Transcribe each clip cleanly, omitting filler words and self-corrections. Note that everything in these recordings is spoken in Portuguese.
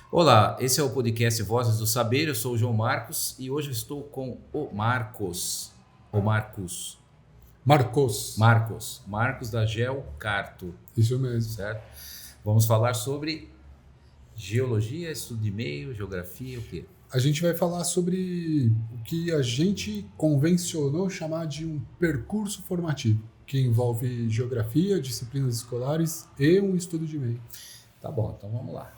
Olá, esse é o podcast Vozes do Saber, eu sou o João Marcos e hoje eu estou com o Marcos. O Marcos. Marcos. Marcos da Geocarto, Isso mesmo. certo? Vamos falar sobre geologia, estudo de meio, geografia, o quê? A gente vai falar sobre o que a gente convencionou chamar de um percurso formativo, que envolve geografia, disciplinas escolares e um estudo de meio. Tá bom, então vamos lá.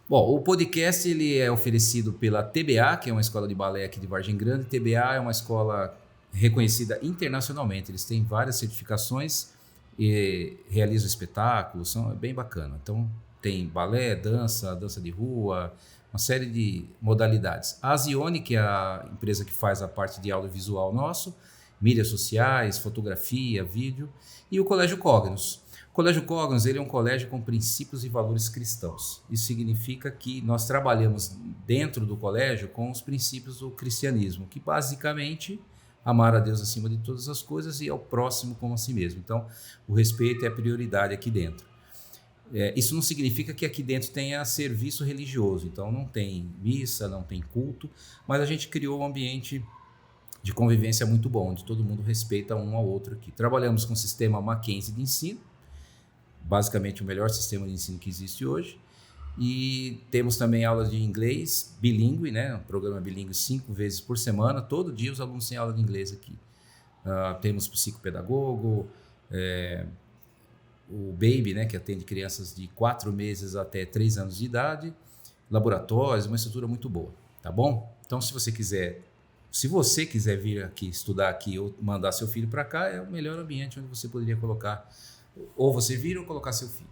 Bom, o podcast ele é oferecido pela TBA, que é uma escola de balé aqui de Vargem Grande. TBA é uma escola reconhecida internacionalmente. Eles têm várias certificações e realizam espetáculos, é bem bacana. Então tem balé, dança de rua, uma série de modalidades. A Zione, que é a empresa que faz a parte de audiovisual nosso, mídias sociais, fotografia, vídeo, e o Colégio Cognos. O Colégio Cognos ele é um colégio com princípios e valores cristãos. Isso significa que nós trabalhamos dentro do colégio com os princípios do cristianismo, que basicamente amar a Deus acima de todas as coisas e ao próximo como a si mesmo. Então, o respeito é a prioridade aqui dentro. Isso não significa que aqui dentro tenha serviço religioso, então não tem missa, não tem culto, mas a gente criou um ambiente de convivência muito bom, onde todo mundo respeita um ao outro aqui. Trabalhamos com o sistema Mackenzie de ensino, basicamente o melhor sistema de ensino que existe hoje, e temos também aulas de inglês bilíngue, né? Um programa bilíngue 5 vezes por semana, todo dia os alunos têm aula de inglês aqui. Temos psicopedagogo, o Baby, né, que atende crianças de 4 meses até 3 anos de idade, laboratórios, uma estrutura muito boa, tá bom? Então, se você quiser vir aqui, estudar aqui ou mandar seu filho para cá, é o melhor ambiente onde você poderia colocar, ou você vir ou colocar seu filho.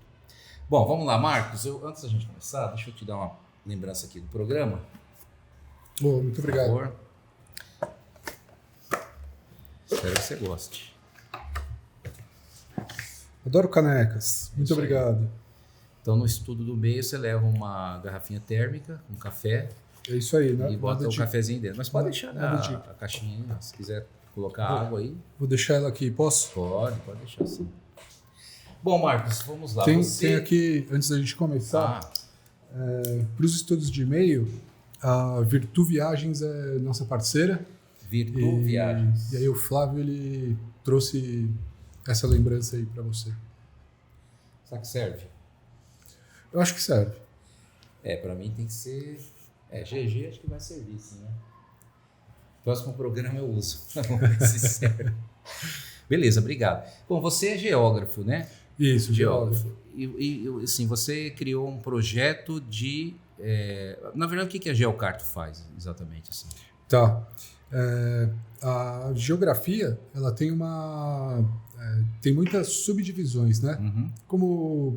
Bom, vamos lá, Marcos, antes da gente começar, deixa eu te dar uma lembrança aqui do programa. Muito obrigado. Por favor. Espero que você goste. Adoro canecas. Muito obrigado. Então, no estudo do meio, você leva uma garrafinha térmica, um café, É isso aí, né? e bota o cafezinho dentro. Mas pode deixar a caixinha, se quiser colocar água aí. Vou deixar ela aqui, posso? Pode deixar sim. Bom, Marcos, vamos lá. Tem aqui, antes da gente começar, para os estudos de e-mail, a Virtu Viagens é nossa parceira. Virtu Viagens. E aí o Flávio, ele trouxe essa lembrança aí para você. Será que serve? Eu acho que serve. Para mim tem que ser... GG acho que vai servir, sim, né? Próximo programa eu uso. Vamos ver se serve. Beleza, obrigado. Bom, você é geógrafo, né? Isso, geógrafo. E assim, você criou um projeto de... Na verdade, o que a Geocarto faz exatamente? Assim? Tá. A geografia, ela tem tem muitas subdivisões, né? Uhum.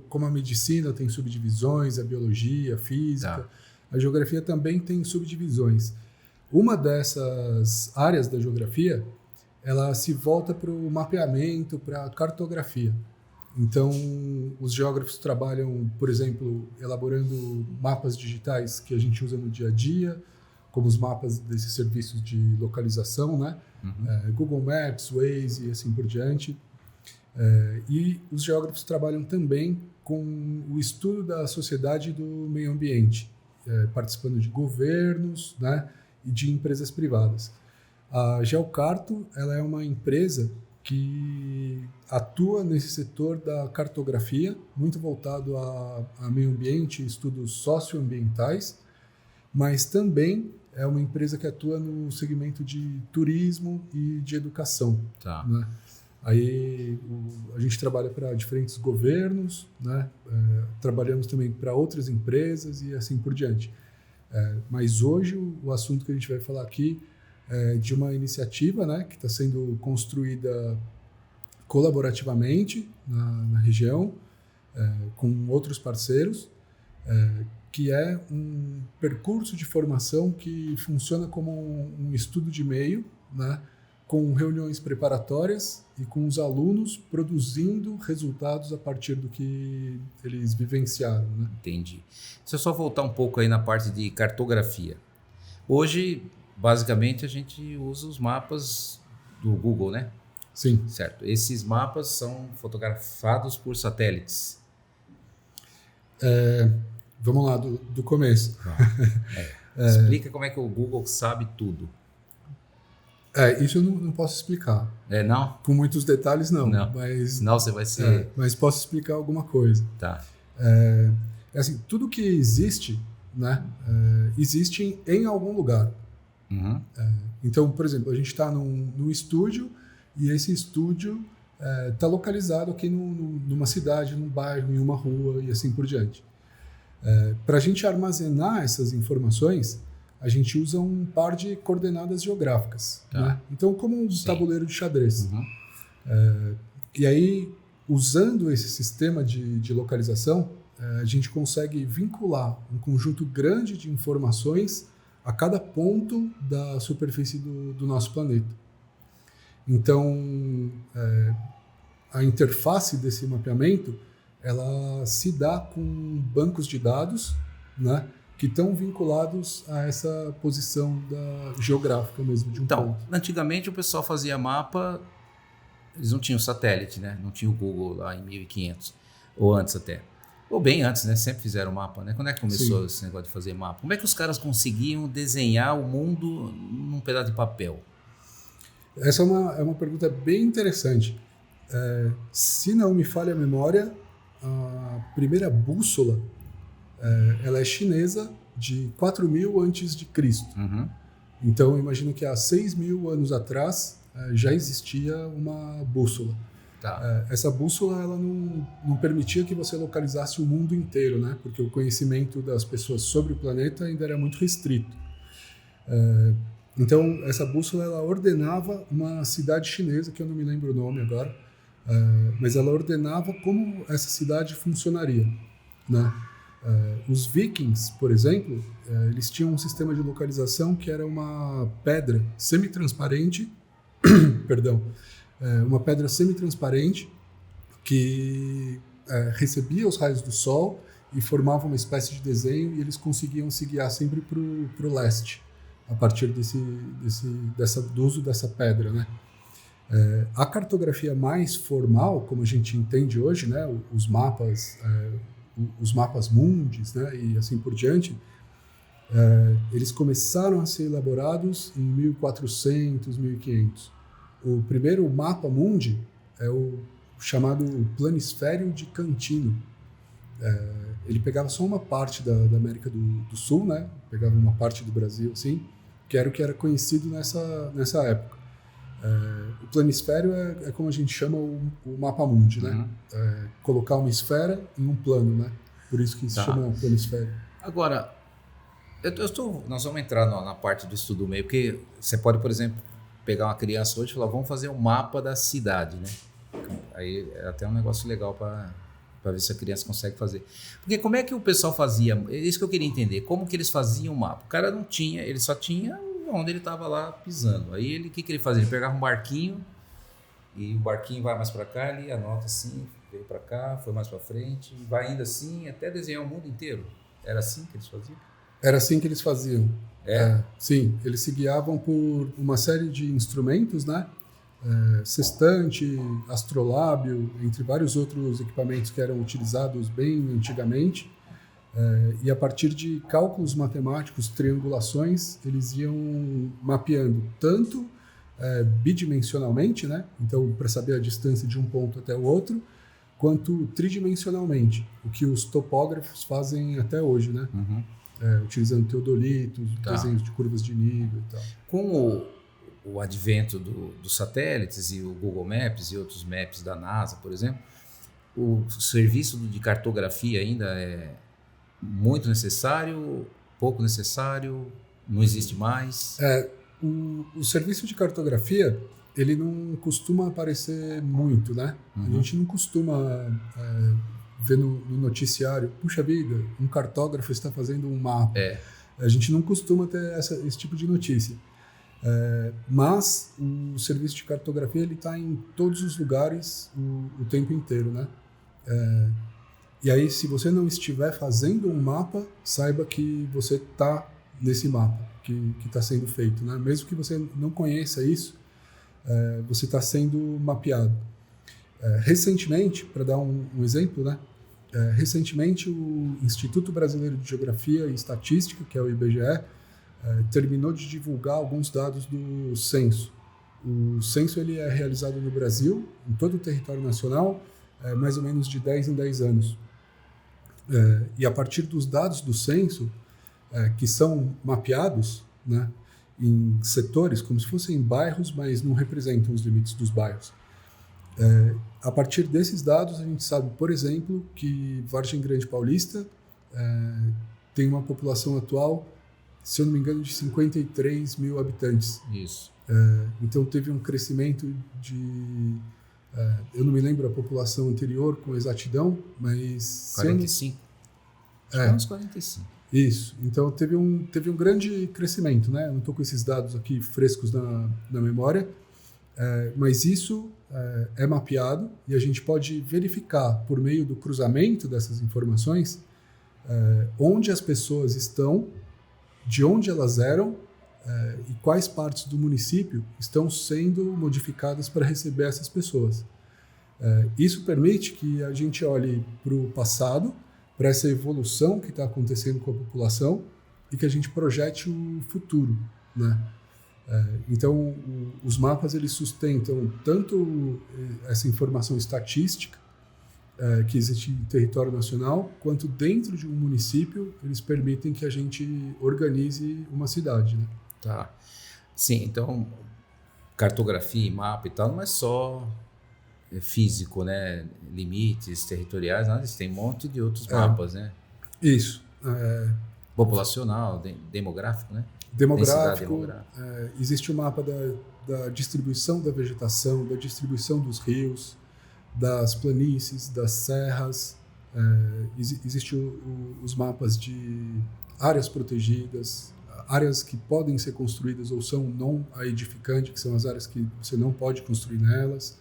Como a medicina tem subdivisões, a biologia, a física, a geografia também tem subdivisões. Uma dessas áreas da geografia, ela se volta para o mapeamento, para a cartografia. Então, os geógrafos trabalham, por exemplo, elaborando mapas digitais que a gente usa no dia a dia, como os mapas desses serviços de localização, né? Uhum. Google Maps, Waze e assim por diante. E os geógrafos trabalham também com o estudo da sociedade e do meio ambiente, participando de governos, né? E de empresas privadas. A Geocarto, ela é uma empresa que atua nesse setor da cartografia, muito voltado a meio ambiente e estudos socioambientais, mas também é uma empresa que atua no segmento de turismo e de educação. Tá. Né? Aí a gente trabalha para diferentes governos, né? Trabalhamos também para outras empresas e assim por diante. Mas hoje o assunto que a gente vai falar aqui é de uma iniciativa, né, que está sendo construída colaborativamente na região, com outros parceiros, que é um percurso de formação que funciona como um estudo de meio, né, com reuniões preparatórias e com os alunos produzindo resultados a partir do que eles vivenciaram. Né? Entendi. Deixa eu só voltar um pouco aí na parte de cartografia. Hoje, basicamente, a gente usa os mapas do Google, né? Sim. Certo. Esses mapas são fotografados por satélites. Vamos lá, do começo. Explica como é que o Google sabe tudo. Isso eu não posso explicar. Não? Com muitos detalhes, não. Mas, senão você vai ser... mas posso explicar alguma coisa. Tá. Assim, tudo que existe, né, existe em algum lugar. Uhum. Então, por exemplo, a gente está num estúdio e esse estúdio está localizado aqui numa cidade, num bairro, em uma rua e assim por diante. Para a gente armazenar essas informações, a gente usa um par de coordenadas geográficas. Tá. Né? Então, como um tabuleiro de xadrez. Uhum. E aí, usando esse sistema de localização, a gente consegue vincular um conjunto grande de informações a cada ponto da superfície do nosso planeta. Então, a interface desse mapeamento, ela se dá com bancos de dados, né, que estão vinculados a essa posição geográfica mesmo de um ponto. Antigamente o pessoal fazia mapa, eles não tinham satélite, né? Não tinha o Google lá em 1500, ou antes até. Ou bem antes, né? Sempre fizeram mapa, né? Quando é que começou esse negócio de fazer mapa? Como é que os caras conseguiam desenhar o mundo num pedaço de papel? Essa é uma pergunta bem interessante. Se não me falha a memória, a primeira bússola ela é chinesa, de 4000 antes de Cristo. Uhum. Então, eu imagino que há 6.000 anos atrás já existia uma bússola. Tá. Essa bússola ela não permitia que você localizasse o mundo inteiro, né? Porque o conhecimento das pessoas sobre o planeta ainda era muito restrito. Então, essa bússola ela ordenava uma cidade chinesa, que eu não me lembro o nome agora, mas ela ordenava como essa cidade funcionaria, né? Os vikings, por exemplo, eles tinham um sistema de localização que era uma pedra semi-transparente, perdão, uma pedra semi-transparente que recebia os raios do sol e formava uma espécie de desenho, e eles conseguiam se guiar sempre para o leste, a partir do uso dessa pedra, né? A cartografia mais formal, como a gente entende hoje, né, os mapas mundis, né, e assim por diante, eles começaram a ser elaborados em 1400, 1500. O primeiro mapa mundi é o chamado Planisfério de Cantino. Ele pegava só uma parte da América do Sul, né, pegava uma parte do Brasil, assim, que era o que era conhecido nessa época. O planisfério é como a gente chama o mapa mundi, né? Uhum. Colocar uma esfera em um plano, né? Por isso que se chama planisfério. Agora, nós vamos entrar na parte do estudo do meio, porque você pode, por exemplo, pegar uma criança hoje e falar, vamos fazer um mapa da cidade, né? Aí é até um negócio legal para ver se a criança consegue fazer. Porque como é que o pessoal fazia? É isso que eu queria entender. Como que eles faziam o mapa? O cara não tinha, ele só tinha onde ele estava lá pisando. Aí o que ele fazia? Ele pegava um barquinho e o barquinho vai mais para cá, ele anota assim, veio para cá, foi mais para frente, vai indo assim até desenhar o mundo inteiro. Era assim que eles faziam? Era assim que eles faziam. Sim, eles se guiavam por uma série de instrumentos, né? Sextante, astrolábio, entre vários outros equipamentos que eram utilizados bem antigamente. E a partir de cálculos matemáticos, triangulações, eles iam mapeando tanto bidimensionalmente, né? Então, para saber a distância de um ponto até o outro, quanto tridimensionalmente, o que os topógrafos fazem até hoje, né? Uhum. Utilizando teodolitos, desenhos de curvas de nível e tal. Com o advento dos satélites e o Google Maps e outros maps da NASA, por exemplo, o serviço de cartografia ainda é muito necessário, pouco necessário, não existe mais? O serviço de cartografia, ele não costuma aparecer muito, né? Uhum. A gente não costuma ver no noticiário, puxa vida, um cartógrafo está fazendo um mapa. A gente não costuma ter esse tipo de notícia. Mas o serviço de cartografia ele está em todos os lugares o tempo inteiro, né? E aí, se você não estiver fazendo um mapa, saiba que você está nesse mapa que está sendo feito, né? Mesmo que você não conheça isso, você está sendo mapeado. Recentemente, para dar um exemplo, né? Recentemente, o Instituto Brasileiro de Geografia e Estatística, que é o IBGE, terminou de divulgar alguns dados do censo. O censo ele é realizado no Brasil, em todo o território nacional, mais ou menos de 10 em 10 anos. E a partir dos dados do censo, que são mapeados, né, em setores, como se fossem bairros, mas não representam os limites dos bairros. A partir desses dados, a gente sabe, por exemplo, que Vargem Grande Paulista tem uma população atual, se eu não me engano, de 53 mil habitantes. Isso. Então, teve um crescimento de... eu não me lembro a população anterior com exatidão, mas... 45? Acho uns 45. Isso. Então, teve um grande crescimento, né? Eu não estou com esses dados aqui frescos na memória, mas isso é mapeado e a gente pode verificar, por meio do cruzamento dessas informações, onde as pessoas estão, de onde elas eram e quais partes do município estão sendo modificadas para receber essas pessoas. Isso permite que a gente olhe para o passado, para essa evolução que está acontecendo com a população e que a gente projete o futuro, né? Então, os mapas eles sustentam tanto essa informação estatística que existe em território nacional, quanto dentro de um município, eles permitem que a gente organize uma cidade, né? Tá. Sim, então, cartografia e mapa e tal não é só físico, né? Limites territoriais, nada disso. Tem um monte de outros mapas, né? Isso. Populacional, demográfico, né? Demográfico. Existe o mapa da distribuição da vegetação, da distribuição dos rios, das planícies, das serras. Existe os mapas de áreas protegidas, áreas que podem ser construídas ou são não edificantes, que são as áreas que você não pode construir nelas.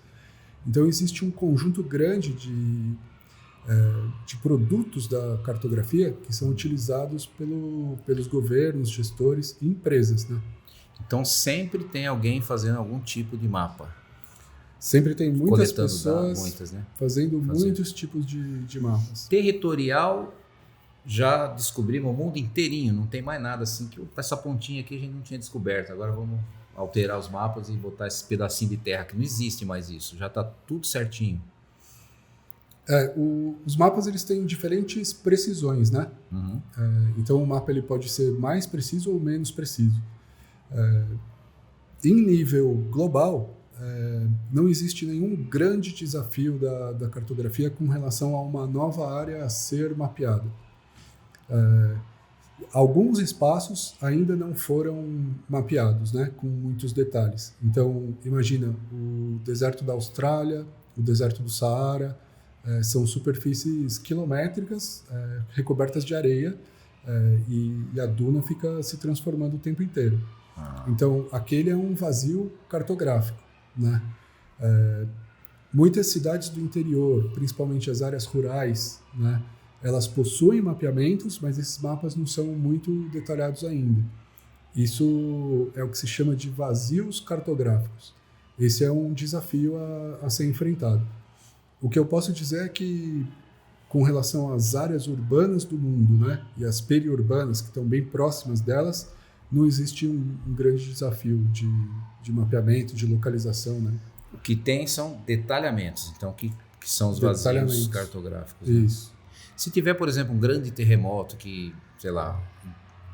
Então, existe um conjunto grande de produtos da cartografia que são utilizados pelos governos, gestores e empresas, né? Então, sempre tem alguém fazendo algum tipo de mapa. Sempre tem muitas pessoas fazendo né? muitos tipos de mapas. Territorial, já descobrimos o mundo inteirinho, não tem mais nada assim, que essa pontinha aqui a gente não tinha descoberto, agora vamos alterar os mapas e botar esse pedacinho de terra, que não existe mais isso, já está tudo certinho. Os mapas eles têm diferentes precisões, né? Uhum. Então o mapa ele pode ser mais preciso ou menos preciso. Em nível global, não existe nenhum grande desafio da cartografia com relação a uma nova área a ser mapeada. Alguns espaços ainda não foram mapeados, né, com muitos detalhes. Então, imagina o deserto da Austrália, o deserto do Saara, são superfícies quilométricas recobertas de areia e a duna fica se transformando o tempo inteiro. Então, aquele é um vazio cartográfico, né? Muitas cidades do interior, principalmente as áreas rurais, né, elas possuem mapeamentos, mas esses mapas não são muito detalhados ainda. Isso é o que se chama de vazios cartográficos. Esse é um desafio a ser enfrentado. O que eu posso dizer é que, com relação às áreas urbanas do mundo, né, e as periurbanas, que estão bem próximas delas, não existe um grande desafio de mapeamento, de localização, né? O que tem são detalhamentos, então, que são os vazios cartográficos. Né? Isso. Se tiver, por exemplo, um grande terremoto que, sei lá,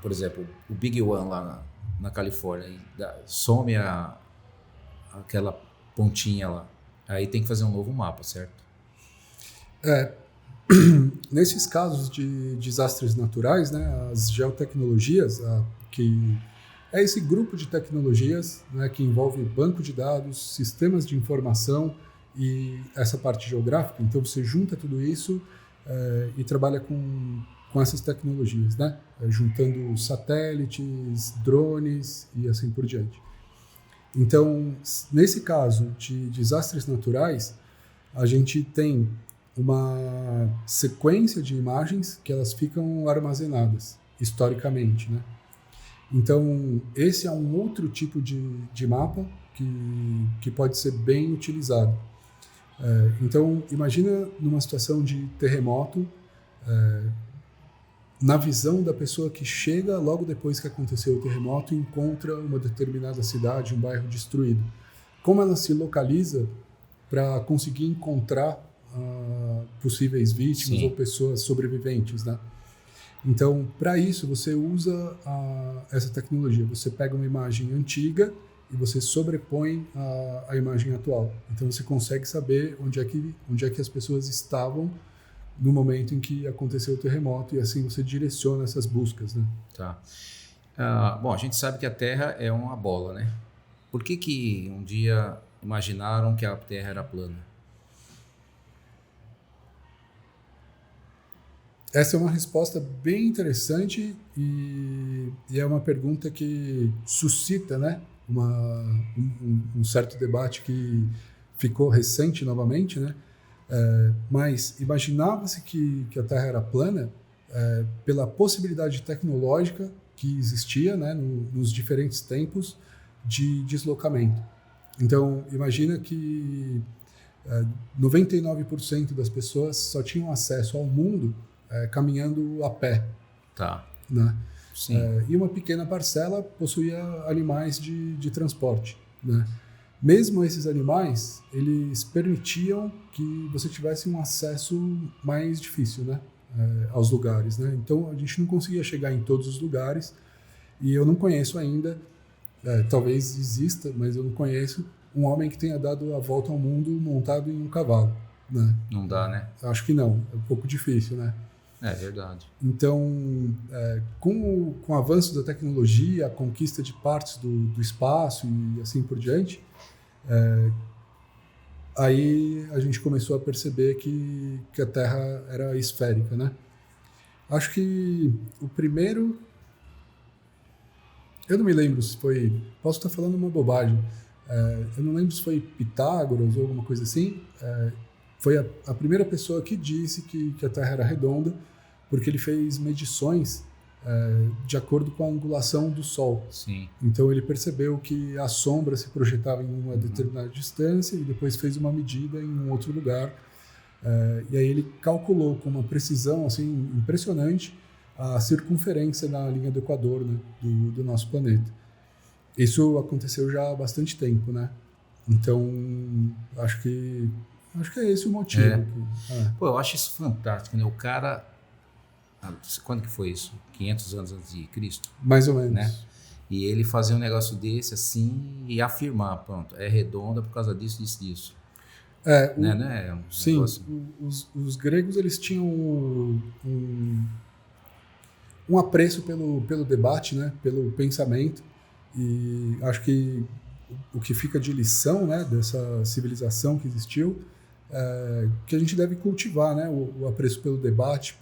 por exemplo, o Big One lá na Califórnia, some aquela pontinha lá, aí tem que fazer um novo mapa, certo? Nesses casos de desastres naturais, né, as geotecnologias, que é esse grupo de tecnologias, né, que envolve banco de dados, sistemas de informação e essa parte geográfica. Então, você junta tudo isso e trabalha com essas tecnologias, né? Juntando satélites, drones e assim por diante. Então, nesse caso de desastres naturais, a gente tem uma sequência de imagens que elas ficam armazenadas historicamente, né? Então, esse é um outro tipo de mapa que pode ser bem utilizado. Então, imagina numa situação de terremoto, na visão da pessoa que chega logo depois que aconteceu o terremoto e encontra uma determinada cidade, um bairro destruído. Como ela se localiza para conseguir encontrar possíveis vítimas ou pessoas sobreviventes, né? Então, para isso, você usa essa tecnologia. Você pega uma imagem antiga e você sobrepõe a imagem atual. Então, você consegue saber onde é que as pessoas estavam no momento em que aconteceu o terremoto e assim você direciona essas buscas, né? Tá. Bom, a gente sabe que a Terra é uma bola, né? Por que um dia imaginaram que a Terra era plana? Essa é uma resposta bem interessante e é uma pergunta que suscita, né, um certo debate que ficou recente novamente, né? Mas imaginava-se que a Terra era plana pela possibilidade tecnológica que existia, né, nos diferentes tempos de deslocamento. Então, imagina que 99% das pessoas só tinham acesso ao mundo caminhando a pé. Tá. Né? Sim. E uma pequena parcela possuía animais de transporte. Né? Mesmo esses animais, eles permitiam que você tivesse um acesso mais difícil, né? Aos lugares. Né? Então, a gente não conseguia chegar em todos os lugares e eu não conheço ainda, talvez exista, mas eu não conheço, um homem que tenha dado a volta ao mundo montado em um cavalo. Né? Não dá, né? Acho que não, é um pouco difícil, né? É verdade. Então, com o avanço da tecnologia, a conquista de partes do espaço e assim por diante, aí a gente começou a perceber que a Terra era esférica, né? Acho que o primeiro... Eu não me lembro se foi... Posso estar falando uma bobagem. Eu não lembro se foi Pitágoras ou alguma coisa assim. Foi a primeira pessoa que disse que a Terra era redonda, porque ele fez medições de acordo com a angulação do Sol. Sim. Então ele percebeu que a sombra se projetava em uma determinada distância e depois fez uma medida em um outro lugar. E aí ele calculou com uma precisão assim, impressionante a circunferência na linha do Equador, né, do nosso planeta. Isso aconteceu já há bastante tempo, né? Então, acho que é esse o motivo. Pô, eu acho isso fantástico, né? O cara... Quando que foi isso? 500 anos antes de Cristo? Mais ou menos. Né? E ele fazer um negócio desse assim e afirmar, pronto, é redonda por causa disso, disso. Né? Sim, negócio... os gregos eles tinham um apreço pelo debate, né? Pelo pensamento. E acho que o que fica de lição, né, dessa civilização que existiu, que a gente deve cultivar, né, o apreço pelo debate,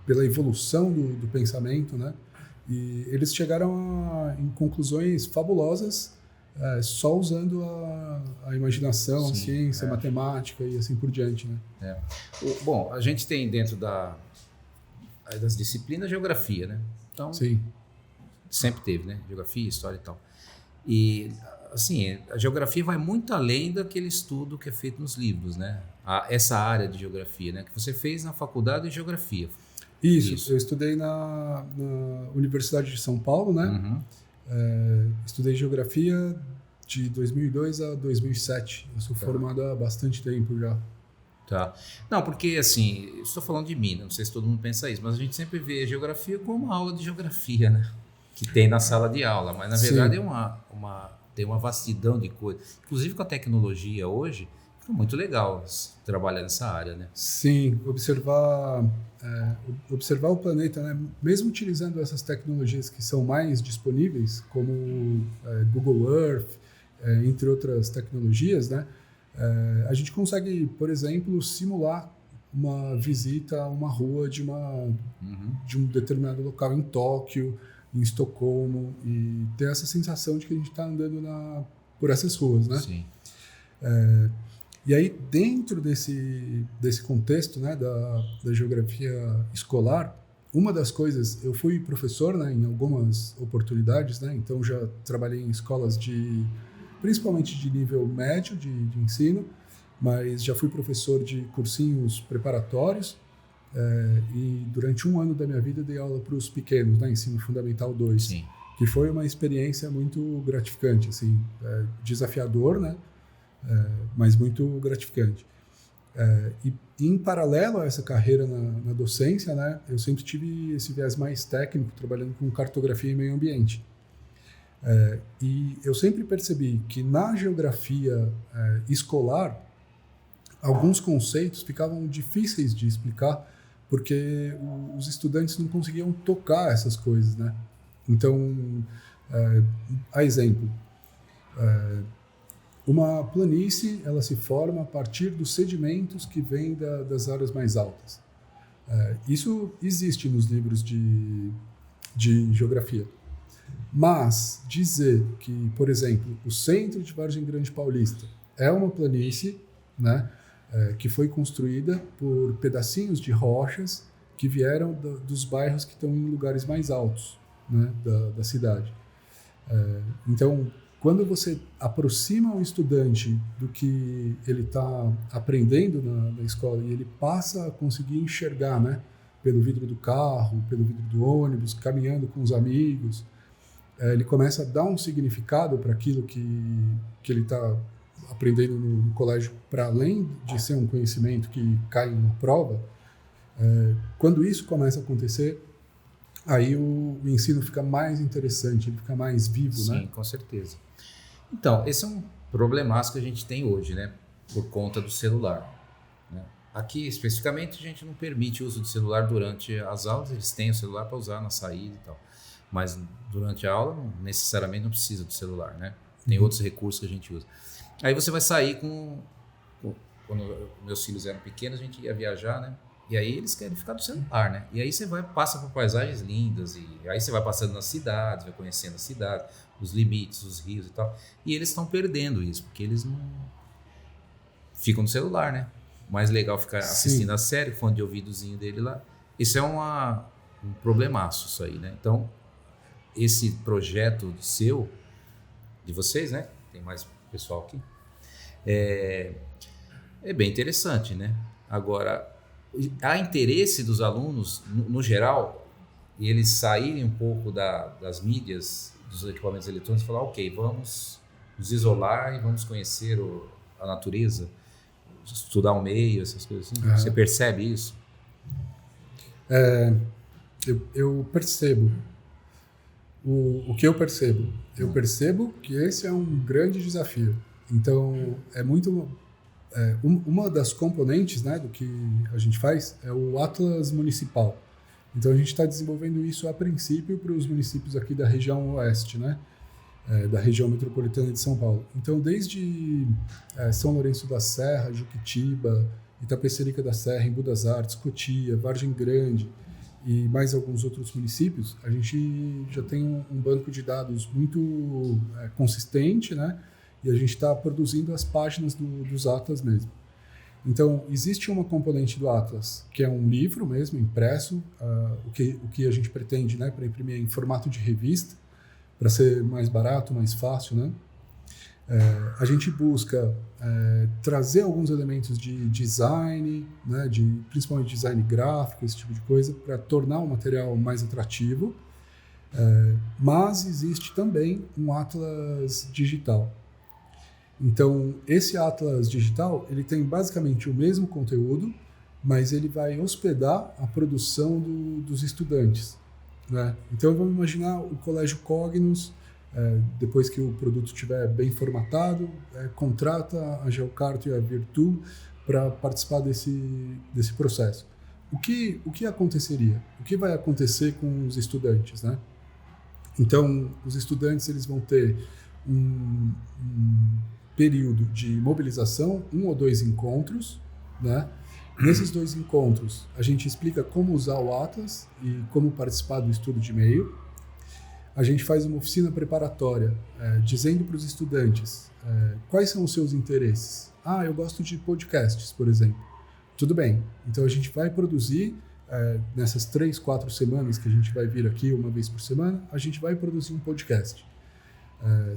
pela evolução do pensamento, né, e eles chegaram em conclusões fabulosas só usando a imaginação, a ciência, a matemática e assim por diante, né. Bom, a gente tem dentro das disciplinas geografia, né, então Sim. Sempre teve, né, geografia, história e tal. E assim, a geografia vai muito além daquele estudo que é feito nos livros, né? Essa área de geografia, né? Que você fez na faculdade de geografia. Isso. Eu estudei na Universidade de São Paulo, né? Uhum. Estudei geografia de 2002 a 2007. Eu sou formado há bastante tempo já. Tá. Não, porque assim, eu estou falando de mim, não sei se todo mundo pensa isso, mas a gente sempre vê a geografia como uma aula de geografia, né? Que tem na sala de aula, mas na verdade tem uma vastidão de coisas. Inclusive com a tecnologia hoje, fica muito legal trabalhar nessa área, né? Sim, observar o planeta, né? Mesmo utilizando essas tecnologias que são mais disponíveis, como Google Earth, entre outras tecnologias, né? A gente consegue, por exemplo, simular uma visita a uma rua de um determinado local em Tóquio, em Estocolmo, e ter essa sensação de que a gente está andando por essas ruas, né? Sim. E aí, dentro desse contexto, né, da geografia escolar, uma das coisas, eu fui professor, né, em algumas oportunidades, né, então já trabalhei em escolas principalmente de nível médio de ensino, mas já fui professor de cursinhos preparatórios e durante um ano da minha vida dei aula para os pequenos, né, ensino fundamental 2, Sim. que foi uma experiência muito gratificante, assim, desafiador, né, mas muito gratificante. E em paralelo a essa carreira na docência, né, eu sempre tive esse viés mais técnico, trabalhando com cartografia e meio ambiente. E eu sempre percebi que na geografia escolar, alguns conceitos ficavam difíceis de explicar porque os estudantes não conseguiam tocar essas coisas, né? Então, a exemplo, uma planície ela se forma a partir dos sedimentos que vêm das áreas mais altas. Isso existe nos livros de geografia. Mas dizer que, por exemplo, o centro de Vargem Grande Paulista é uma planície, né, que foi construída por pedacinhos de rochas que vieram dos bairros que estão em lugares mais altos, né, da cidade. Então, quando você aproxima o estudante do que ele está aprendendo na escola e ele passa a conseguir enxergar, né, pelo vidro do carro, pelo vidro do ônibus, caminhando com os amigos, ele começa a dar um significado para aquilo que ele está aprendendo no colégio, para além de ser um conhecimento que cai em uma prova. Quando isso começa a acontecer, aí o ensino fica mais interessante, ele fica mais vivo, Sim, né? Sim, com certeza. Então, esse é um problemaço que a gente tem hoje, né? Por conta do celular, né? Aqui, especificamente, a gente não permite o uso de celular durante as aulas, eles têm o celular para usar na saída e tal. Mas durante a aula, necessariamente não precisa do celular, né? Tem outros recursos que a gente usa. Aí você vai sair quando meus filhos eram pequenos, a gente ia viajar, né? E aí eles querem ficar do celular, né? E aí você passa por paisagens lindas, e aí você vai passando nas cidades, vai conhecendo a cidade, os limites, os rios e tal. E eles estão perdendo isso, porque eles não ficam no celular, né? Mais legal ficar assistindo a série, fone de ouvidozinho dele lá. Isso é um problemaço, isso aí, né? Então, esse projeto seu, de vocês, né? Tem mais pessoal aqui. É bem interessante, né? Agora, há interesse dos alunos, no geral, e eles saírem um pouco das mídias, dos equipamentos eletrônicos e falar, ok, vamos nos isolar e vamos conhecer a natureza, estudar o meio, essas coisas assim. Você percebe isso? Eu percebo. O que eu percebo? Eu percebo que esse é um grande desafio. Então, uma das componentes, né, do que a gente faz é o Atlas Municipal. Então, a gente está desenvolvendo isso a princípio para os municípios aqui da região oeste, né, da região metropolitana de São Paulo. Então, desde São Lourenço da Serra, Juquitiba, Itapecerica da Serra, Embu das Artes, Cotia, Vargem Grande e mais alguns outros municípios, a gente já tem um banco de dados muito consistente, né? E a gente está produzindo as páginas dos Atlas mesmo. Então, existe uma componente do Atlas, que é um livro mesmo, impresso, o que a gente pretende, né, para imprimir em formato de revista, para ser mais barato, mais fácil, né? A gente busca trazer alguns elementos de design, né, principalmente design gráfico, esse tipo de coisa, para tornar o material mais atrativo. Mas existe também um Atlas digital. Então, esse Atlas digital, ele tem basicamente o mesmo conteúdo, mas ele vai hospedar a produção dos estudantes, né? Então, vamos imaginar o Colégio Cognos, depois que o produto estiver bem formatado, contrata a Geocarto e a Virtu para participar desse processo. O que aconteceria? O que vai acontecer com os estudantes, né? Então, os estudantes eles vão ter um período de mobilização, 1 ou 2 encontros, né? Nesses 2 encontros, a gente explica como usar o Atlas e como participar do estudo de e-mail. A gente faz uma oficina preparatória, dizendo para os estudantes quais são os seus interesses. Eu gosto de podcasts, por exemplo. Tudo bem, então a gente vai produzir, nessas 3, 4 semanas que a gente vai vir aqui, uma vez por semana, a gente vai produzir um podcast.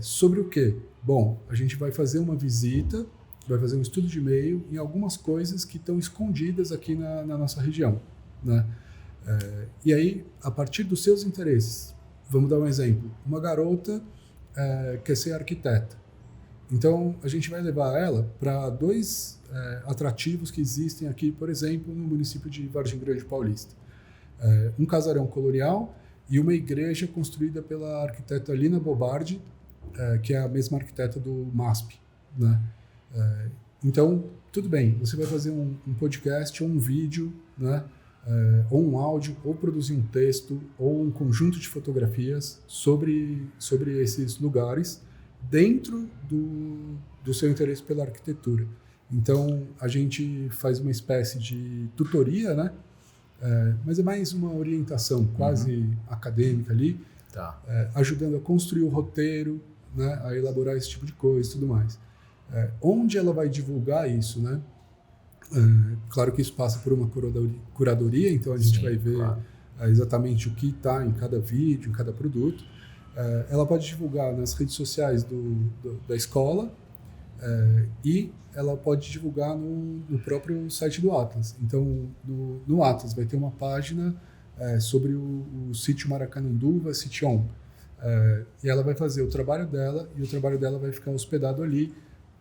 Sobre o quê? Bom, a gente vai fazer uma visita vai fazer um estudo de e-mail em algumas coisas que estão escondidas aqui na nossa região, né? E aí, a partir dos seus interesses, vamos dar um exemplo. Uma garota quer ser arquiteta. Então, a gente vai levar ela para 2 atrativos que existem aqui, por exemplo, no município de Vargem Grande Paulista. Um casarão colonial e uma igreja construída pela arquiteta Lina Bobardi, que é a mesma arquiteta do MASP, né? Então, tudo bem, você vai fazer um podcast ou um vídeo, né? Ou um áudio, ou produzir um texto, ou um conjunto de fotografias sobre esses lugares dentro do seu interesse pela arquitetura. Então, a gente faz uma espécie de tutoria, né? Mas é mais uma orientação quase acadêmica ali, Tá. ajudando a construir o roteiro, né? A elaborar esse tipo de coisa e tudo mais. Onde ela vai divulgar isso, né? Claro que isso passa por uma curadoria, então a gente vai ver exatamente o que está em cada vídeo, em cada produto. Ela pode divulgar nas redes sociais da escola e ela pode divulgar no próprio site do Atlas. Então, no Atlas vai ter uma página sobre o sítio Maracanãnduva, City On. E ela vai fazer o trabalho dela e o trabalho dela vai ficar hospedado ali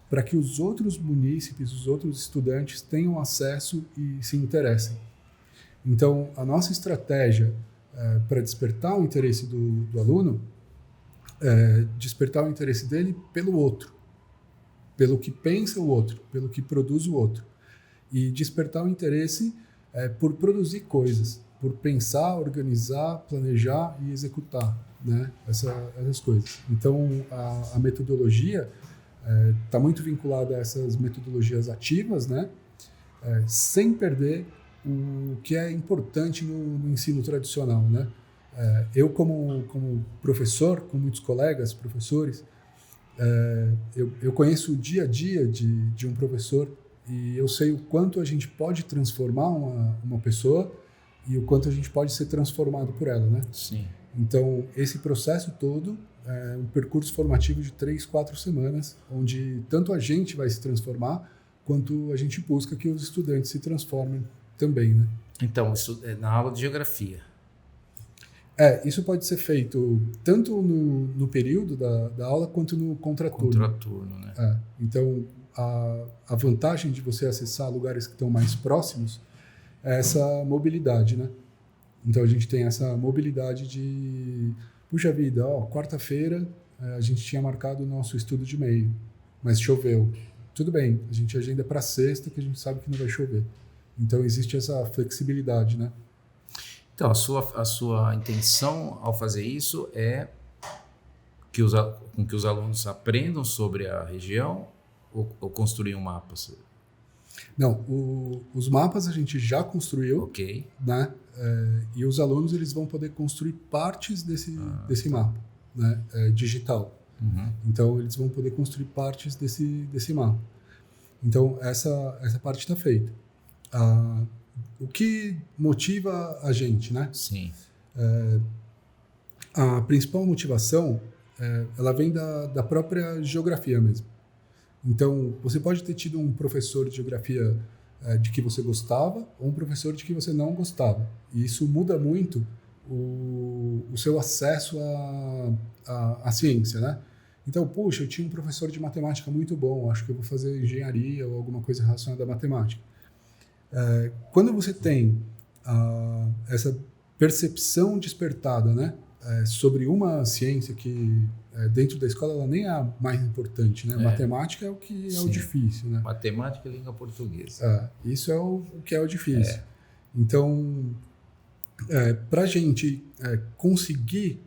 para que os outros munícipes, os outros estudantes tenham acesso e se interessem. Então, a nossa estratégia para despertar o interesse do aluno é despertar o interesse dele pelo outro, pelo que pensa o outro, pelo que produz o outro. E despertar o interesse por produzir coisas, por pensar, organizar, planejar e executar, né? Essas coisas. Então, a metodologia está muito vinculada a essas metodologias ativas, né? Sem perder o que é importante no ensino tradicional, né? Eu, como professor, com muitos colegas, professores, eu conheço o dia a dia de um professor e eu sei o quanto a gente pode transformar uma pessoa e o quanto a gente pode ser transformado por ela, né? Sim. Então, esse processo todo é um percurso formativo de 3, 4 semanas, onde tanto a gente vai se transformar, quanto a gente busca que os estudantes se transformem também, né? Então, isso é na aula de geografia. Isso pode ser feito tanto no período da aula, quanto no contraturno. Contraturno, né? Então, a vantagem de você acessar lugares que estão mais próximos é essa mobilidade, né? Então, a gente tem essa mobilidade de... Puxa vida, quarta-feira a gente tinha marcado o nosso estudo de e-mail, mas choveu. Tudo bem, a gente agenda para sexta, que a gente sabe que não vai chover. Então, existe essa flexibilidade, né? Então, a sua intenção ao fazer isso é com que os alunos aprendam sobre a região ou construir um mapa? Não, os mapas a gente já construiu, Ok. né? E os alunos eles vão poder construir partes desse mapa, né? Digital. Uhum. Então, eles vão poder construir partes desse mapa. Então, essa parte está feita. O que motiva a gente, né? Sim. A principal motivação, ela vem da própria geografia mesmo. Então, você pode ter tido um professor de geografia de que você gostava ou um professor de que você não gostava. E isso muda muito o seu acesso à ciência, né? Então, puxa, eu tinha um professor de matemática muito bom, acho que eu vou fazer engenharia ou alguma coisa relacionada à matemática. Quando você tem essa percepção despertada, né, sobre uma ciência que dentro da escola ela nem é a mais importante, né? Matemática é o que é o difícil, né? Matemática e língua portuguesa. Isso é o que é o difícil. Então, para a gente conseguir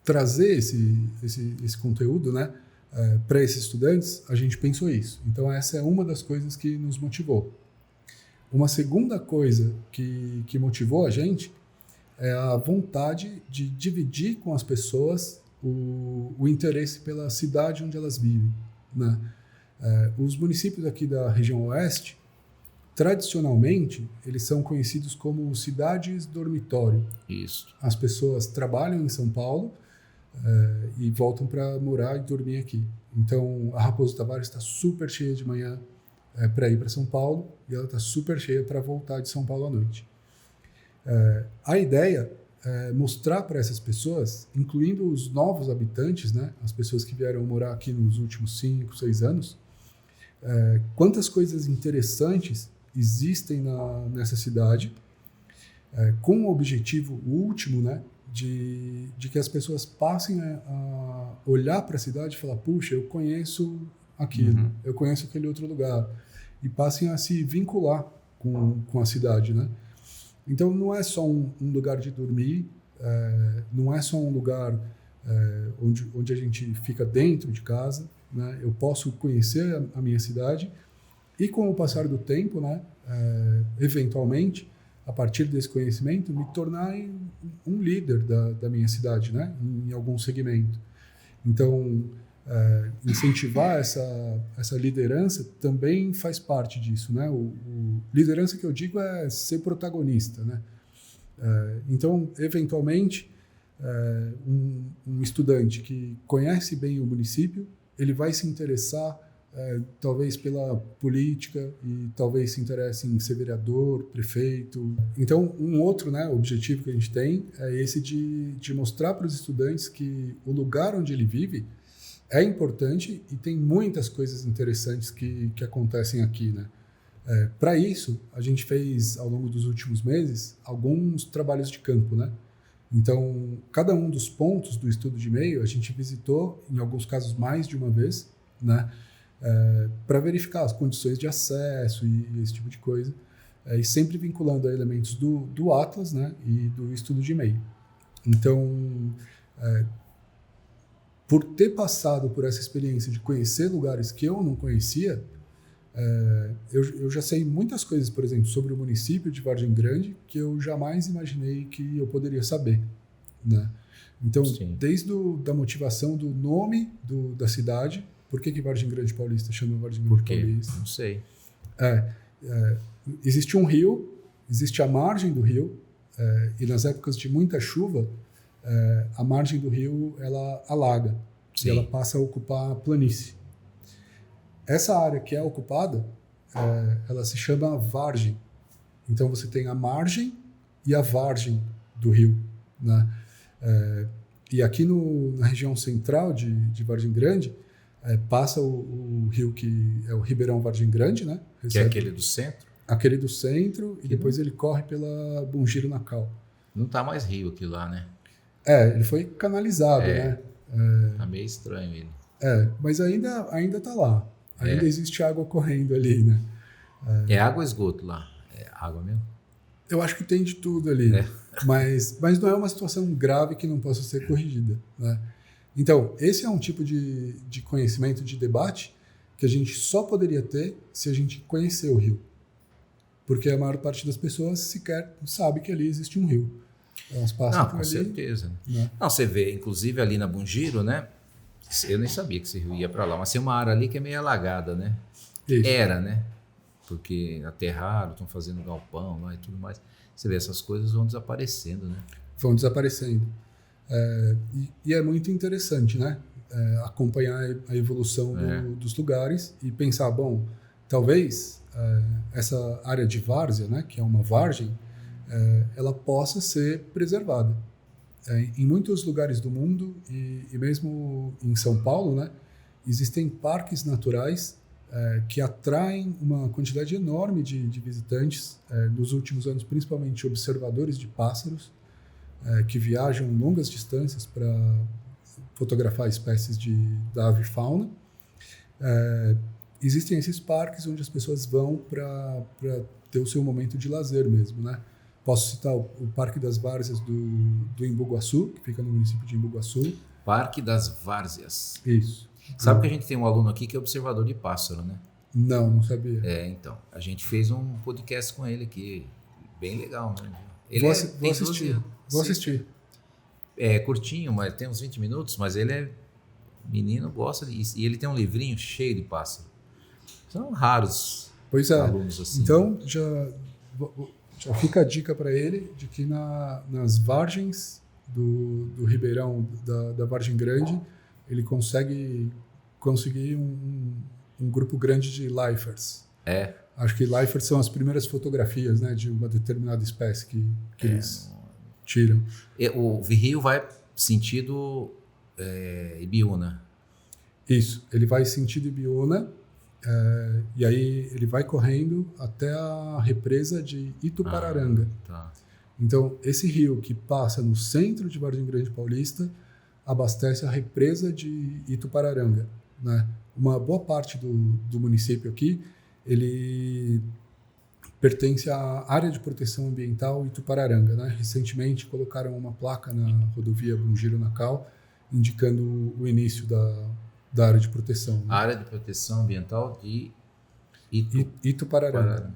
trazer esse conteúdo, né, para esses estudantes, a gente pensou isso. Então, essa é uma das coisas que nos motivou. Uma segunda coisa que motivou a gente é a vontade de dividir com as pessoas o interesse pela cidade onde elas vivem, né? Os municípios aqui da região oeste, tradicionalmente, eles são conhecidos como cidades dormitório. Isso. As pessoas trabalham em São Paulo e voltam para morar e dormir aqui. Então, a Raposo Tavares está super cheia de manhã para ir para São Paulo e ela está super cheia para voltar de São Paulo à noite. A ideia é mostrar para essas pessoas, incluindo os novos habitantes, né, as pessoas que vieram morar aqui nos últimos 5, 6 anos, quantas coisas interessantes existem nessa cidade, com o objetivo último, né, de que as pessoas passem a olhar para a cidade e falar, puxa, eu conheço aquilo, eu conheço aquele outro lugar, e passem a se vincular com a cidade, né? Então, não é só um lugar de dormir, não é só um lugar onde a gente fica dentro de casa, né? Eu posso conhecer a minha cidade e, com o passar do tempo, né, eventualmente, a partir desse conhecimento, me tornar um líder da minha cidade, né, em algum segmento. Então, incentivar essa liderança também faz parte disso, né? Liderança que eu digo é ser protagonista, né? Então, eventualmente, um estudante que conhece bem o município, ele vai se interessar talvez pela política e talvez se interesse em ser vereador, prefeito. Então, um outro, né, objetivo que a gente tem é esse de mostrar para os estudantes que o lugar onde ele vive é importante e tem muitas coisas interessantes que acontecem aqui, né? Para isso, a gente fez, ao longo dos últimos meses, alguns trabalhos de campo, né? Então, cada um dos pontos do estudo de e-mail, a gente visitou, em alguns casos, mais de uma vez, né? Para verificar as condições de acesso e esse tipo de coisa, e sempre vinculando a elementos do Atlas, né? E do estudo de e-mail. Então, por ter passado por essa experiência de conhecer lugares que eu não conhecia, eu já sei muitas coisas, por exemplo, sobre o município de Vargem Grande que eu jamais imaginei que eu poderia saber, né? Então, sim, desde da motivação do nome da cidade, por que Vargem Grande Paulista chama Vargem Grande Paulista? Não sei. Existe um rio, existe a margem do rio, e nas épocas de muita chuva, a margem do rio ela alaga, sim, e ela passa a ocupar a planície. Essa área que é ocupada, ela se chama vargem. Então você tem a margem e a vargem do rio, né? E aqui na região central de Vargem Grande, passa o rio que é o Ribeirão Vargem Grande, né? Que é aquele do centro? Aquele do centro, e depois ele corre pela Bungiro Nacal. Não está mais rio aquilo lá, né? Ele foi canalizado, né? Tá meio estranho ele. Mas ainda tá lá. Ainda existe água correndo ali, né? É água ou esgoto lá? É água mesmo? Eu acho que tem de tudo ali. Mas não é uma situação grave que não possa ser corrigida, né? Então, esse é um tipo de conhecimento, de debate, que a gente só poderia ter se a gente conhecer o rio. Porque a maior parte das pessoas sequer sabe que ali existe um rio. Elas passam por ali. Com certeza. Né? Não, você vê, inclusive ali na Bungiro, né? Eu nem sabia que esse rio ia para lá, mas tem uma área ali que é meio alagada, né? Isso. Era, né? Porque aterraram, estão fazendo galpão lá e tudo mais. Você vê, essas coisas vão desaparecendo, né? Vão desaparecendo. E é muito interessante, né? Acompanhar a evolução dos lugares e pensar, bom, talvez essa área de várzea, né, que é uma vargem, ela possa ser preservada. Em muitos lugares do mundo e mesmo em São Paulo, né, existem parques naturais que atraem uma quantidade enorme de visitantes, nos últimos anos, principalmente observadores de pássaros, que viajam longas distâncias para fotografar espécies da avifauna. Existem esses parques onde as pessoas vão para ter o seu momento de lazer mesmo, né? Posso citar o Parque das Várzeas do Embu-Guaçu, que fica no município de Embu-Guaçu. Parque das Várzeas. Isso. Sabe que a gente tem um aluno aqui que é observador de pássaro, né? Não sabia. Então. A gente fez um podcast com ele aqui, bem legal, né? Ele Vou assistir. É curtinho, mas tem uns 20 minutos, mas ele é menino, gosta disso. E ele tem um livrinho cheio de pássaro. São raros alunos assim. Então, já fica a dica para ele de que nas vargens do Ribeirão da Vargem Grande, ele consegue consegui um grupo grande de lifers. Acho que lifers são as primeiras fotografias, né, de uma determinada espécie que eles tiram. O Rio vai sentido Ibiúna. Isso, ele vai sentido Ibiúna, e aí ele vai correndo até a represa de Itupararanga. Tá. Então, esse rio que passa no centro de Vargem Grande Paulista abastece a represa de Itupararanga, né? Uma boa parte do município aqui, ele pertence à área de proteção ambiental Itupararanga, né? Recentemente colocaram uma placa na rodovia Bom Giro Nacal indicando o início da área de proteção. Né? A área de proteção ambiental de Itupararanga.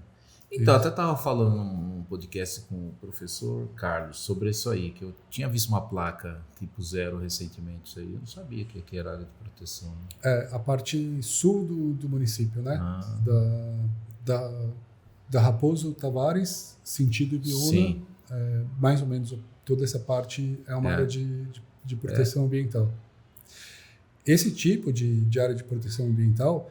Então, até estava falando num podcast com o professor Carlos sobre isso aí, que eu tinha visto uma placa tipo 0 recentemente, isso aí, eu não sabia que era área de proteção. Né? A parte sul do município, né? Da Raposo Tavares, sentido Ibiúna, mais ou menos toda essa parte é uma área de proteção ambiental. Esse tipo de área de proteção ambiental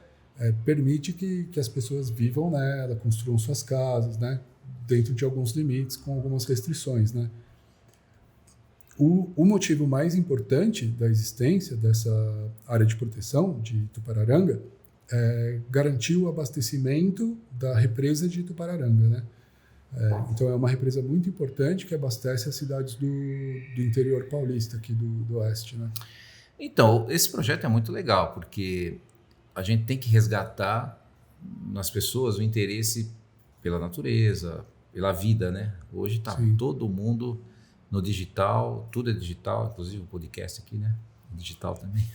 permite que as pessoas vivam nela, construam suas casas, né, dentro de alguns limites, com algumas restrições. Né. O motivo mais importante da existência dessa área de proteção de Itupararanga é garantir o abastecimento da represa de Itupararanga. Né. Então é uma represa muito importante que abastece as cidades do interior paulista, aqui do oeste. Né. Então, esse projeto é muito legal, porque a gente tem que resgatar nas pessoas o interesse pela natureza, pela vida, né? Hoje está todo mundo no digital, tudo é digital, inclusive o podcast aqui, né? Digital também.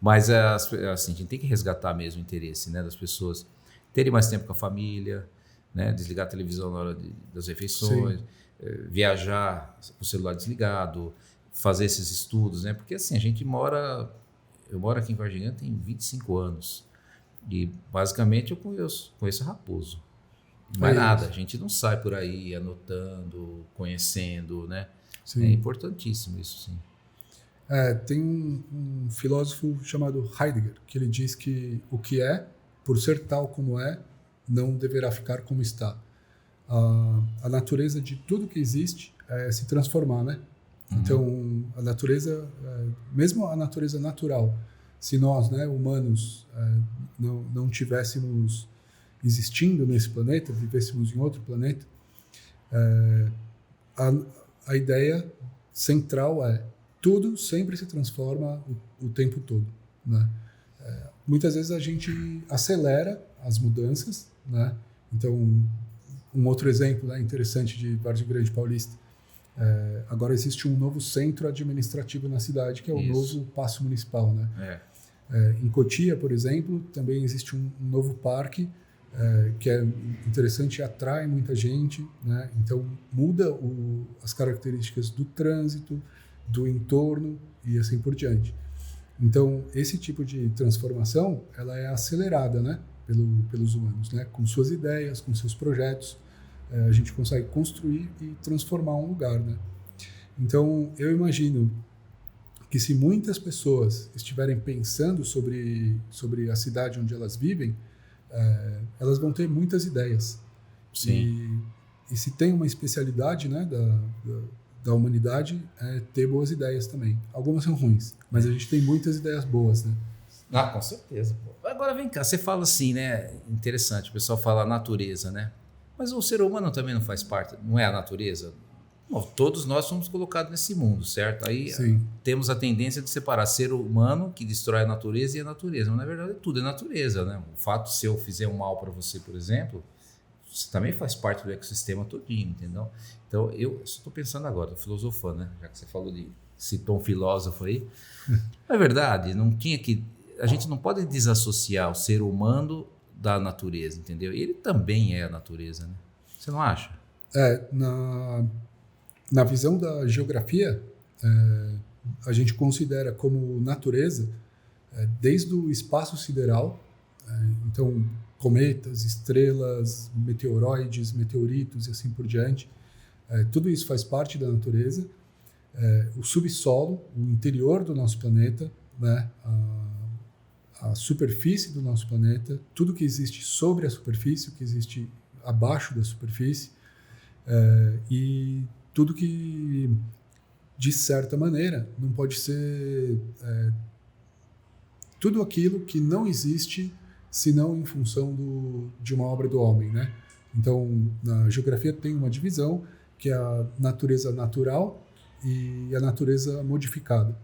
Mas assim, a gente tem que resgatar mesmo o interesse, né, das pessoas terem mais tempo com a família, né? Desligar a televisão na hora das refeições, viajar com o celular desligado, fazer esses estudos, né? Porque assim, eu moro aqui em Vargem Grande tem 25 anos e basicamente eu conheço Raposo. Mais nada, a gente não sai por aí anotando, conhecendo, né? Sim. É importantíssimo isso, sim. Tem um filósofo chamado Heidegger, que ele diz que o que é, por ser tal como é, não deverá ficar como está. A natureza de tudo que existe é se transformar, né? Então, a natureza, mesmo a natureza natural, se nós, né, humanos, não tivéssemos existindo nesse planeta, vivêssemos em outro planeta, a ideia central é tudo sempre se transforma o tempo todo. Né? Muitas vezes a gente acelera as mudanças. Né? Então, um outro exemplo, né, interessante de Vargem Grande Paulista, agora existe um novo centro administrativo na cidade, que é o novo Paço Municipal. Né? Em Cotia, por exemplo, também existe um novo parque que é interessante e atrai muita gente. Né? Então, muda as características do trânsito, do entorno e assim por diante. Então, esse tipo de transformação ela é acelerada, né, pelos humanos, né? Com suas ideias, com seus projetos. A gente consegue construir e transformar um lugar, né? Então, eu imagino que se muitas pessoas estiverem pensando sobre a cidade onde elas vivem, elas vão ter muitas ideias. Sim. E se tem uma especialidade, né, da humanidade, é ter boas ideias também. Algumas são ruins, mas a gente tem muitas ideias boas, né? Com certeza. Agora vem cá, você fala assim, né? Interessante, o pessoal fala natureza, né? Mas o ser humano também não faz parte, não é a natureza? Bom, todos nós somos colocados nesse mundo, certo? Aí temos a tendência de separar ser humano, que destrói a natureza, e a natureza. Mas na verdade tudo é natureza, né? O fato de se eu fizer um mal para você, por exemplo, você também faz parte do ecossistema todinho, entendeu? Então eu estou pensando agora, estou filosofando, né? Já que você falou citou um filósofo aí. É verdade, a gente não pode desassociar o ser humano da natureza, entendeu? Ele também é a natureza, né? Você não acha? Na visão da geografia, a gente considera como natureza desde o espaço sideral, então cometas, estrelas, meteoroides, meteoritos e assim por diante, tudo isso faz parte da natureza. O subsolo, o interior do nosso planeta, né? a superfície do nosso planeta, tudo que existe sobre a superfície, o que existe abaixo da superfície, e tudo que, de certa maneira, não pode ser tudo aquilo que não existe senão em função de uma obra do homem, né? Então, na geografia tem uma divisão que é a natureza natural e a natureza modificada.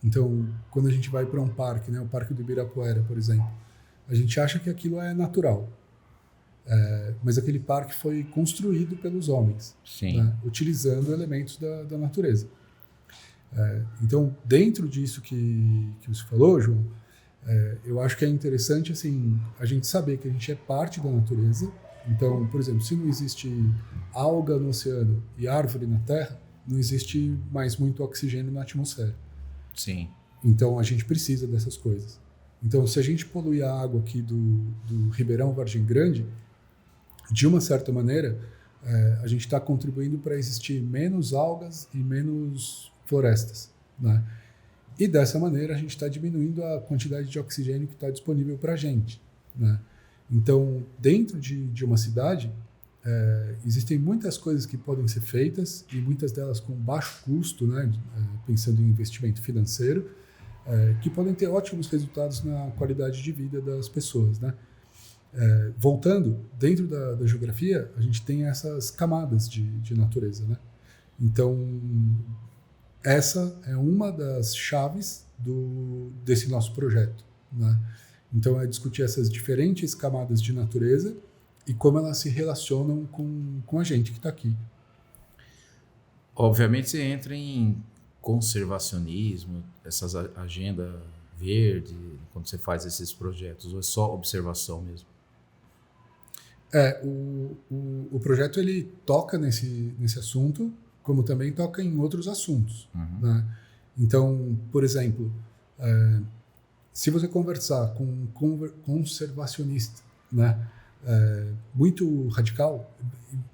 Então, quando a gente vai para um parque, né, o Parque do Ibirapuera, por exemplo, a gente acha que aquilo é natural. Mas aquele parque foi construído pelos homens, né, utilizando elementos da natureza. Então, dentro disso que você falou, João, eu acho que é interessante assim, a gente saber que a gente é parte da natureza. Então, por exemplo, se não existe alga no oceano e árvore na terra, não existe mais muito oxigênio na atmosfera. Sim. Então, a gente precisa dessas coisas. Então, se a gente poluir a água aqui do Ribeirão Vargem Grande, de uma certa maneira, a gente está contribuindo para existir menos algas e menos florestas, né? E dessa maneira a gente está diminuindo a quantidade de oxigênio que está disponível para a gente, né? Então, dentro de uma cidade, existem muitas coisas que podem ser feitas e muitas delas com baixo custo, né? Pensando em investimento financeiro, que podem ter ótimos resultados na qualidade de vida das pessoas, né? Voltando, dentro da geografia, a gente tem essas camadas de natureza, né? Então, essa é uma das chaves desse nosso projeto, né? Então, é discutir essas diferentes camadas de natureza e como elas se relacionam com a gente que está aqui. Obviamente você entra em conservacionismo, essas agenda verde, quando você faz esses projetos, ou é só observação mesmo? O projeto ele toca nesse assunto, como também toca em outros assuntos, né? Então, por exemplo, se você conversar com um conservacionista, né, muito radical,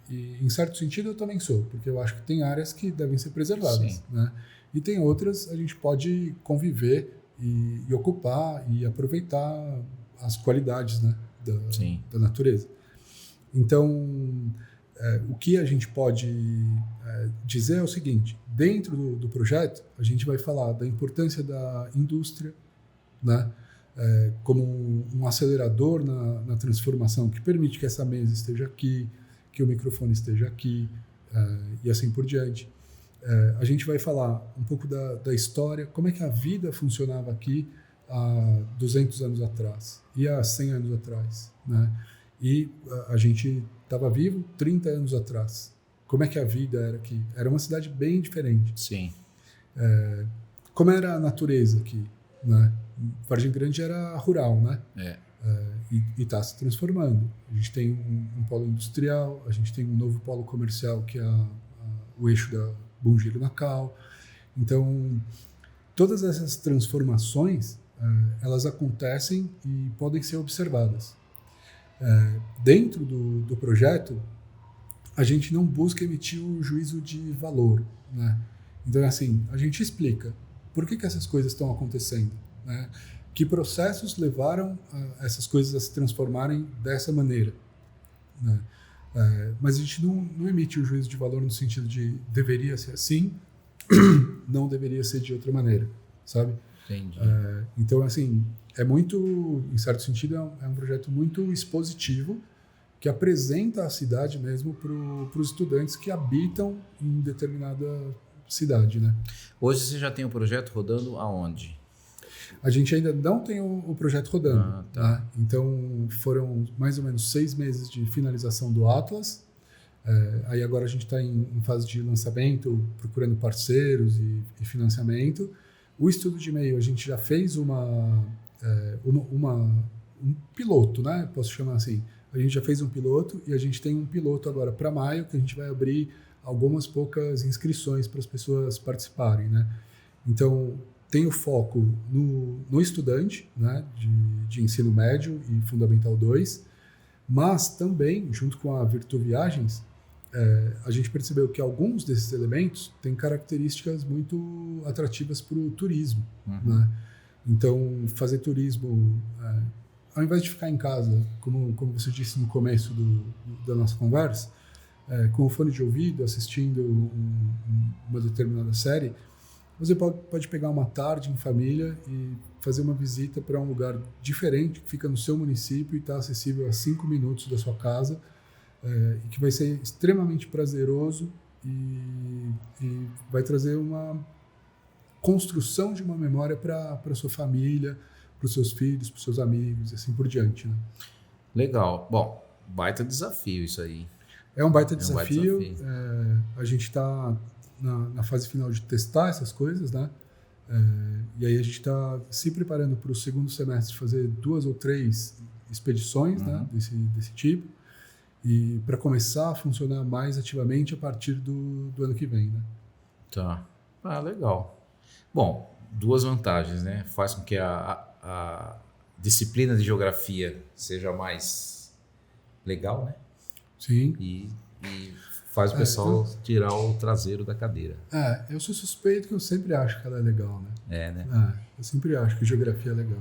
e em certo sentido eu também sou, porque eu acho que tem áreas que devem ser preservadas, né? E tem outras a gente pode conviver e ocupar e aproveitar as qualidades, né, da natureza. Então, o que a gente pode dizer é o seguinte: dentro do projeto, a gente vai falar da importância da indústria, né, como um acelerador na transformação que permite que essa mesa esteja aqui, que o microfone esteja aqui, e assim por diante. A gente vai falar um pouco da história, como é que a vida funcionava aqui há 200 anos atrás e há 100 anos atrás, né? E a gente estava vivo 30 anos atrás. Como é que a vida era aqui? Era uma cidade bem diferente. Sim. Como era a natureza aqui, né? Vargem Grande era rural, né? E está se transformando. A gente tem um polo industrial, a gente tem um novo polo comercial que é o eixo da Bom Giro Nacal. Então, todas essas transformações, elas acontecem e podem ser observadas. Dentro do projeto, a gente não busca emitir o juízo de valor, né? Então, assim, a gente explica por que essas coisas estão acontecendo, né? Que processos levaram essas coisas a se transformarem dessa maneira, né? Mas a gente não emite o juízo de valor no sentido de deveria ser assim, não deveria ser de outra maneira, sabe? Entendi. Então, assim, em certo sentido, é um projeto muito expositivo que apresenta a cidade mesmo para os estudantes que habitam em determinada cidade, né? Hoje você já tem o projeto rodando aonde? A gente ainda não tem o projeto rodando. Tá. Né? Então, foram mais ou menos 6 meses de finalização do Atlas. Aí agora a gente está em fase de lançamento, procurando parceiros e financiamento. O estudo de e-mail, a gente já fez um piloto, né? Posso chamar assim. A gente já fez um piloto e a gente tem um piloto agora para maio, que a gente vai abrir algumas poucas inscrições para as pessoas participarem, né? Então, tem o foco no estudante, né, de ensino médio e Fundamental 2, mas também, junto com a Virtu Viagens, a gente percebeu que alguns desses elementos têm características muito atrativas para o turismo, né? Então, fazer turismo, ao invés de ficar em casa, como você disse no começo da nossa conversa, com o fone de ouvido, assistindo uma determinada série, você pode pegar uma tarde em família e fazer uma visita para um lugar diferente, que fica no seu município e está acessível a 5 minutos da sua casa, e que vai ser extremamente prazeroso e vai trazer uma construção de uma memória para a sua família, para os seus filhos, para os seus amigos e assim por diante. Né? Legal. Bom, baita desafio isso aí. É um baita desafio. A gente está na fase final de testar essas coisas, né? E aí a gente está se preparando para o segundo semestre fazer 2 ou 3 expedições, né? desse tipo, e para começar a funcionar mais ativamente a partir do ano que vem. Né? Tá. Legal. Bom, 2 vantagens, né? Faz com que a disciplina de geografia seja mais legal, né? Sim. E faz o pessoal tirar o traseiro da cadeira. Eu sou suspeito que eu sempre acho que ela é legal, né? Né? Eu sempre acho que geografia é legal.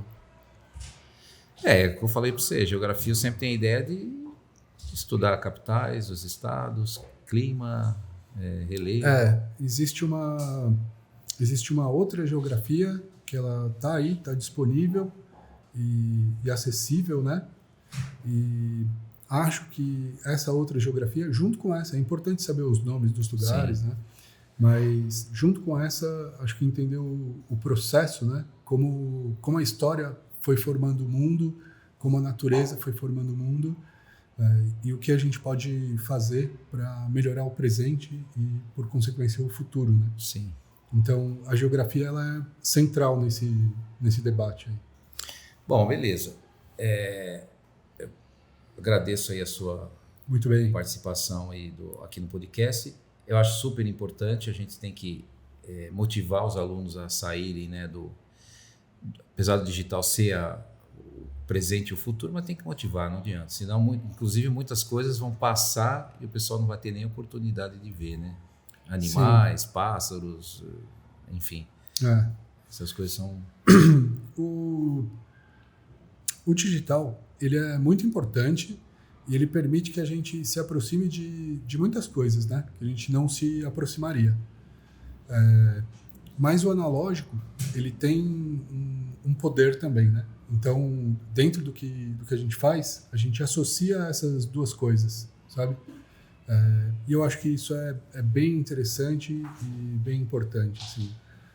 O que eu falei para você, geografia eu sempre tenho a ideia de estudar capitais, os estados, clima, relevo. Existe uma outra geografia que ela está aí, está disponível e acessível, né? E acho que essa outra geografia, junto com essa, é importante saber os nomes dos lugares, né? Mas junto com essa, acho que entender o processo, né? Como a história foi formando o mundo, como a natureza foi formando o mundo, e o que a gente pode fazer para melhorar o presente e, por consequência, o futuro, né? Sim. Então, a geografia ela é central nesse debate aí. Bom, beleza. Eu agradeço aí a sua Muito bem. participação aí aqui no podcast. Eu acho super importante, a gente tem que motivar os alunos a saírem, né, apesar do digital ser o presente e o futuro, mas tem que motivar, não adianta. Senão, inclusive, muitas coisas vão passar e o pessoal não vai ter nem oportunidade de ver, né? Animais, pássaros, enfim. Essas coisas são... O digital, ele é muito importante e ele permite que a gente se aproxime de muitas coisas, né? Que a gente não se aproximaria. Mas o analógico, ele tem um poder também, né? Então, dentro do que a gente faz, a gente associa essas duas coisas, sabe? E eu acho que isso é bem interessante e bem importante. Assim.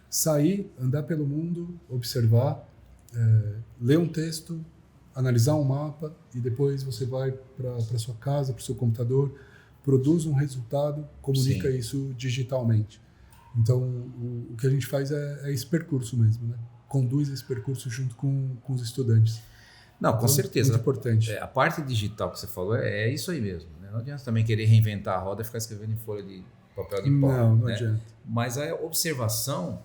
Sair, andar pelo mundo, observar, ler um texto, analisar um mapa e depois você vai para sua casa, para o seu computador, produz um resultado, comunica isso digitalmente. Então, o que a gente faz é esse percurso mesmo, né? Conduz esse percurso junto com os estudantes. Não, então, com certeza. Muito importante. A parte digital que você falou é isso aí mesmo. Né? Não adianta também querer reinventar a roda e ficar escrevendo em folha de papel de pau. Não né? adianta. Mas a observação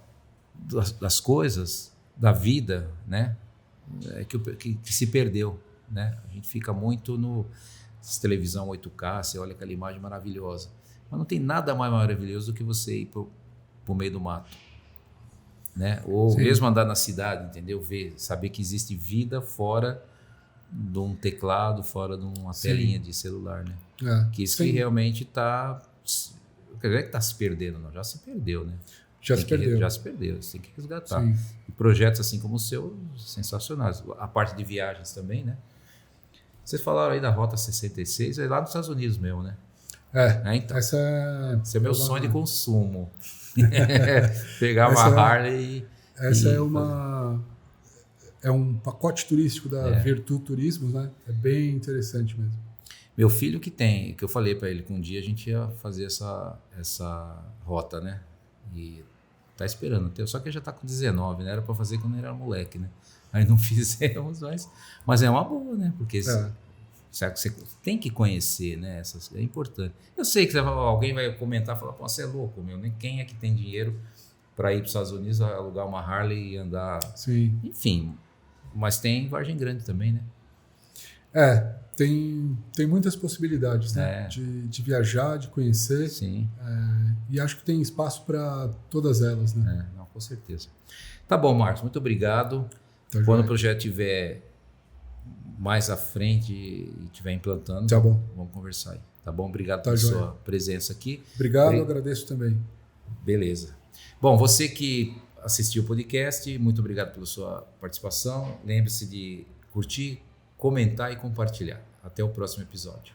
das coisas, da vida, né? Que se perdeu. Né? A gente fica muito no televisão 8K, você olha aquela imagem maravilhosa. Mas não tem nada mais maravilhoso do que você ir pro meio do mato. Né? Ou mesmo andar na cidade, entendeu? Saber que existe vida fora de um teclado, fora de uma telinha de celular, né? Que isso que realmente está... Não é que está se perdendo, não. Já se perdeu, né? Já se perdeu. Você tem que resgatar. E projetos assim como o seu, sensacionais. A parte de viagens também, né? Vocês falaram aí da Rota 66, é lá nos Estados Unidos mesmo, né? Então, esse é meu sonho de consumo. Pegar uma Harley é um pacote turístico da Virtu Turismo, né? É bem interessante mesmo. Meu filho que eu falei para ele que um dia a gente ia fazer essa rota, né? E tá esperando, só que ele já tá com 19, né? Era para fazer quando ele era moleque, né? Aí não fizemos, mas é uma boa, né? Porque você tem que conhecer, né? É importante. Eu sei que alguém vai comentar e falar, pô, você é louco, meu. Quem é que tem dinheiro para ir para os Estados Unidos, alugar uma Harley e andar? Sim. Enfim, mas tem Vargem Grande também, né? tem muitas possibilidades, né? De viajar, de conhecer. Sim. E acho que tem espaço para todas elas, né? Não, com certeza. Tá bom, Marcos, muito obrigado. Tá Quando joia. o projeto estiver mais à frente e estiver implantando, Tá bom. vamos conversar aí. Tá bom? Obrigado Tá pela joia. sua presença aqui. Obrigado, agradeço também. Beleza. Bom, você que assistiu o podcast, muito obrigado pela sua participação. Lembre-se de curtir, comentar e compartilhar. Até o próximo episódio.